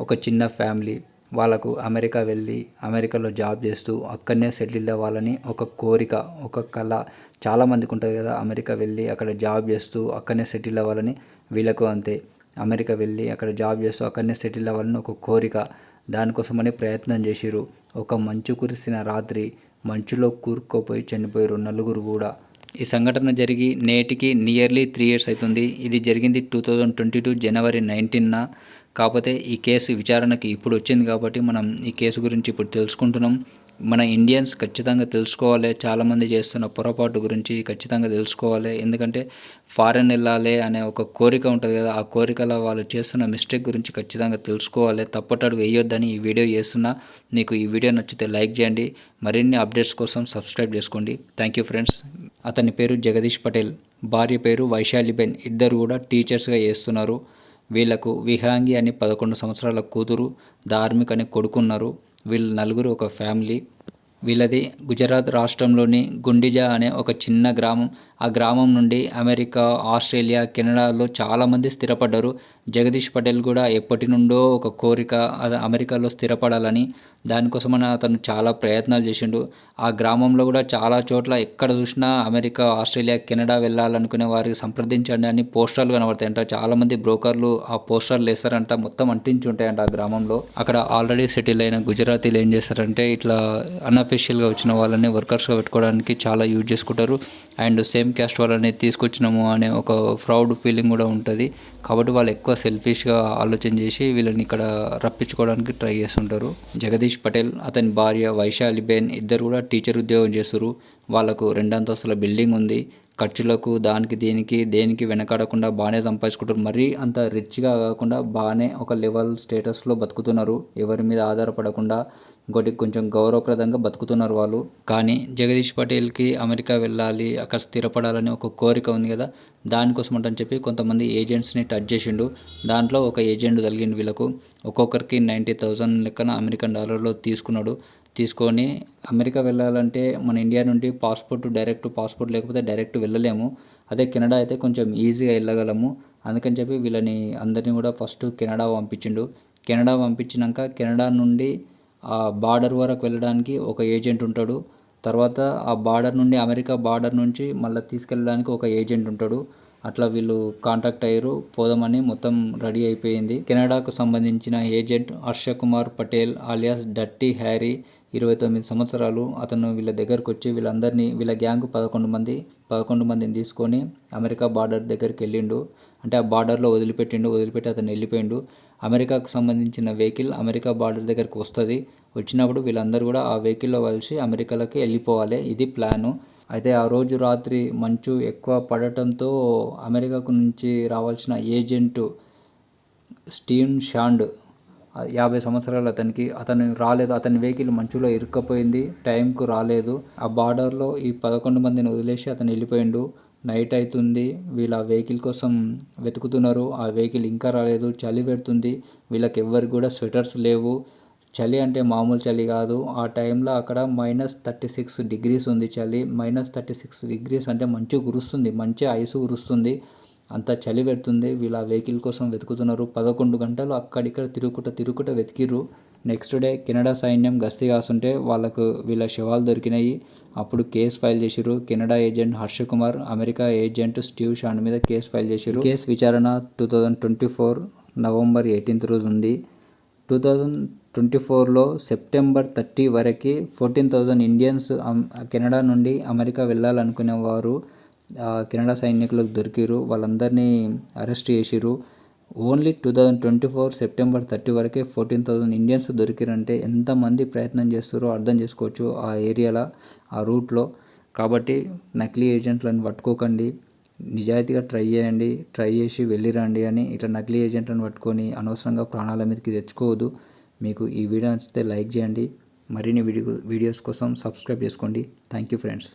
ఒక చిన్న ఫ్యామిలీ వాళ్ళకు అమెరికా వెళ్ళి అమెరికాలో జాబ్ చేస్తూ అక్కడనే సెటిల్ అవ్వాలని ఒక కోరిక, ఒక కళ చాలామందికి ఉంటుంది కదా. అమెరికా వెళ్ళి అక్కడ జాబ్ చేస్తూ అక్కడనే సెటిల్ అవ్వాలని వీళ్ళకు అంతే. అమెరికా వెళ్ళి అక్కడ జాబ్ చేస్తూ అక్కడనే సెటిల్ అవ్వాలని ఒక కోరిక. దానికోసమని ప్రయత్నం చేసిర్రు. ఒక మంచు కురిసిన రాత్రి మంచులో కూరుకుపోయి చనిపోయారు నలుగురు కూడా. ఈ సంఘటన జరిగి నేటికి నియర్లీ 3 years అవుతుంది. ఇది జరిగింది 2022 జనవరి 19న. కాకపోతే ఈ కేసు విచారణకి ఇప్పుడు వచ్చింది కాబట్టి మనం ఈ కేసు గురించి ఇప్పుడు తెలుసుకుంటున్నాం. మన ఇండియన్స్ ఖచ్చితంగా తెలుసుకోవాలి. చాలామంది చేస్తున్న పొరపాటు గురించి ఖచ్చితంగా తెలుసుకోవాలి. ఎందుకంటే ఫారెన్ వెళ్ళాలి అనే ఒక కోరిక ఉంటుంది కదా, ఆ కోరికలో వాళ్ళు చేస్తున్న మిస్టేక్ గురించి ఖచ్చితంగా తెలుసుకోవాలి. తప్పటడుగు వేయొద్దని ఈ వీడియో చేస్తున్నా. మీకు ఈ వీడియో నచ్చితే లైక్ చేయండి. మరిన్ని అప్డేట్స్ కోసం సబ్స్క్రైబ్ చేసుకోండి. Thank you friends. అతని పేరు జగదీష్ పటేల్, భార్య పేరు వైశాలిబెన్. ఇద్దరు కూడా టీచర్స్గా చేస్తున్నారు. వీళ్ళకు విహాంగి అని 11 సంవత్సరాల కూతురు, ధార్మిక్ అనే కొడుకున్నారు. వీళ్ళు నలుగురు ఒక ఫ్యామిలీ. వీళ్ళది గుజరాత్ రాష్ట్రంలోని గుండిజా అనే ఒక చిన్న గ్రామం. ఆ గ్రామం నుండి అమెరికా, ఆస్ట్రేలియా, కెనడాలో చాలామంది స్థిరపడ్డారు. జగదీష్ పటేల్ కూడా ఎప్పటి నుండో ఒక కోరిక అమెరికాలో స్థిరపడాలని. దానికోసమని అతను చాలా ప్రయత్నాలు చేసిండు. ఆ గ్రామంలో కూడా చాలా చోట్ల ఎక్కడ చూసినా అమెరికా, ఆస్ట్రేలియా, కెనడా వెళ్ళాలనుకునే వారికి సంప్రదించండి అని పోస్టర్లు కనబడతాయంట. చాలామంది బ్రోకర్లు ఆ పోస్టర్లు వేస్తారంట, మొత్తం అంటించి ఉంటాయంట ఆ గ్రామంలో. అక్కడ ఆల్రెడీ సెటిల్ అయిన గుజరాతీలు ఏం చేస్తారంటే ఇట్లా అన్అఫీషియల్గా వచ్చిన వాళ్ళని వర్కర్స్గా పెట్టుకోవడానికి చాలా యూజ్ చేసుకుంటారు. అండ్ సేమ్ క్యాస్ట్ వాళ్ళని తీసుకొచ్చినాము అనే ఒక ప్రౌడ్ ఫీలింగ్ కూడా ఉంటుంది. కాబట్టి వాళ్ళు ఎక్కువ సెల్ఫిష్గా ఆలోచన చేసి వీళ్ళని ఇక్కడ రప్పించుకోవడానికి ట్రై చేస్తుంటారు. జగదీష్ పటేల్, అతని భార్య వైశాలిబెన్ ఇద్దరు కూడా టీచర్ ఉద్యోగం చేస్తారు. వాళ్ళకు 2 అంతస్తుల బిల్డింగ్ ఉంది. ఖర్చులకు దానికి దేనికి వెనకాడకుండా బాగానే సంపాదించుకుంటారు. మరీ అంత రిచ్గా కాకుండా బాగానే ఒక లెవెల్ స్టేటస్లో బతుకుతున్నారు. ఎవరి మీద ఆధారపడకుండా ఇంకోటి కొంచెం గౌరవప్రదంగా బతుకుతున్నారు వాళ్ళు. కానీ జగదీష్ పటేల్కి అమెరికా వెళ్ళాలి, అక్కడ స్థిరపడాలని ఒక కోరిక ఉంది కదా, దానికోసం అంటని చెప్పి కొంతమంది ఏజెంట్స్ని టచ్ చేసిండు. దాంట్లో ఒక ఏజెంట్ తగిలిండు వీళ్ళకు. ఒక్కొక్కరికి 90,000 లెక్కన అమెరికన్ డాలర్లో తీసుకున్నాడు. తీసుకొని అమెరికా వెళ్ళాలంటే మన ఇండియా నుండి డైరెక్ట్ పాస్పోర్ట్ లేకపోతే డైరెక్ట్ వెళ్ళలేము. అదే కెనడా అయితే కొంచెం ఈజీగా వెళ్ళగలము. అందుకని చెప్పి వీళ్ళని అందరినీ కూడా ఫస్ట్ కెనడా పంపించిండు. కెనడా పంపించినాక కెనడా నుండి ఆ బార్డర్ వరకు వెళ్ళడానికి ఒక ఏజెంట్ ఉంటాడు. తర్వాత ఆ బార్డర్ నుండి అమెరికా బార్డర్ నుంచి మళ్ళీ తీసుకెళ్ళడానికి ఒక ఏజెంట్ ఉంటాడు. అట్లా వీళ్ళు కాంటాక్ట్ అయ్యారు, పోదామని మొత్తం రెడీ అయిపోయింది. కెనడాకు సంబంధించిన agent Harsha Kumar Patel alias dirty Harry, 29 సంవత్సరాలు. అతను వీళ్ళ దగ్గరకు వచ్చి వీళ్ళ గ్యాంగ్ 11 మందిని తీసుకొని అమెరికా బార్డర్ దగ్గరికి వెళ్ళిండు. అంటే ఆ బార్డర్లో వదిలిపెట్టి అతను వెళ్ళిపోయిండు. అమెరికాకు సంబంధించిన వెహికల్ అమెరికా బార్డర్ దగ్గరికి వస్తుంది. వచ్చినప్పుడు వీళ్ళందరూ కూడా ఆ వెహికల్లో కలిసి అమెరికాలోకి వెళ్ళిపోవాలి. ఇది ప్లాను. అయితే ఆ రోజు రాత్రి మంచు ఎక్కువ పడటంతో అమెరికాకు నుంచి రావాల్సిన ఏజెంటు స్టీవ్ షాండ్, 50 సంవత్సరాలు అతను రాలేదు. అతని వెహికల్ మంచులో ఇరుక్కపోయింది, టైంకు రాలేదు. ఆ బార్డర్లో ఈ 11 మందిని వదిలేసి అతను వెళ్ళిపోయిండు. నైట్ అవుతుంది. వీళ్ళ వెహికల్ కోసం వెతుకుతున్నారు. ఆ వెహికల్ ఇంకా రాలేదు. చలి పెడుతుంది. వీళ్ళకి ఎవ్వరికి కూడా స్వెటర్స్ లేవు. చలి అంటే మామూలు చలి కాదు. ఆ టైంలో అక్కడ -36 degrees ఉంది చలి. -36 degrees అంటే మంచు కురుస్తుంది, మంచి ఐసు కురుస్తుంది. అంత చలి పెడుతుంది. వీళ్ళ వెహికల్ కోసం వెతుకుతున్నారు. 11 గంటలు అక్కడిక్కడ తిరుగుకుంటూ వెతికిర్రు. నెక్స్ట్ డే కెనడా సైన్యం గస్తీ కాస్తుంటే వీళ్ళ శవాలు దొరికినాయి. అప్పుడు కేసు ఫైల్ చేసిర్రు. Canada agent Harshakumar, America agent Steve Shand మీద కేసు ఫైల్ చేసిర్రు. కేసు విచారణ 2024 నవంబర్ 18th రోజు ఉంది. 2024లో సెప్టెంబర్ 30 వరకు 14,000 ఇండియన్స్ కెనడా నుండి అమెరికా వెళ్ళాలనుకునేవారు కెనడా సైనికులకు దొరికిరు. వాళ్ళందరినీ అరెస్ట్ చేసిర్రు. ఓన్లీ 2024 సెప్టెంబర్ 30 వరకే 14,000 ఇండియన్స్ దొరికిరంటే ఎంతమంది ప్రయత్నం చేస్తారో అర్థం చేసుకోవచ్చు ఆ ఏరియాలో, ఆ రూట్లో. కాబట్టి నకిలీ ఏజెంట్లను పట్టుకోకండి, నిజాయితీగా ట్రై చేసి వెళ్ళిరండి. అని ఇట్లా నకిలీ ఏజెంట్లను పట్టుకొని అనవసరంగా ప్రాణాల మీదకి తెచ్చుకోవద్దు. మీకు ఈ వీడియో నచ్చితే లైక్ చేయండి. మరిన్ని వీడియోస్ కోసం సబ్స్క్రైబ్ చేసుకోండి. Thank you friends.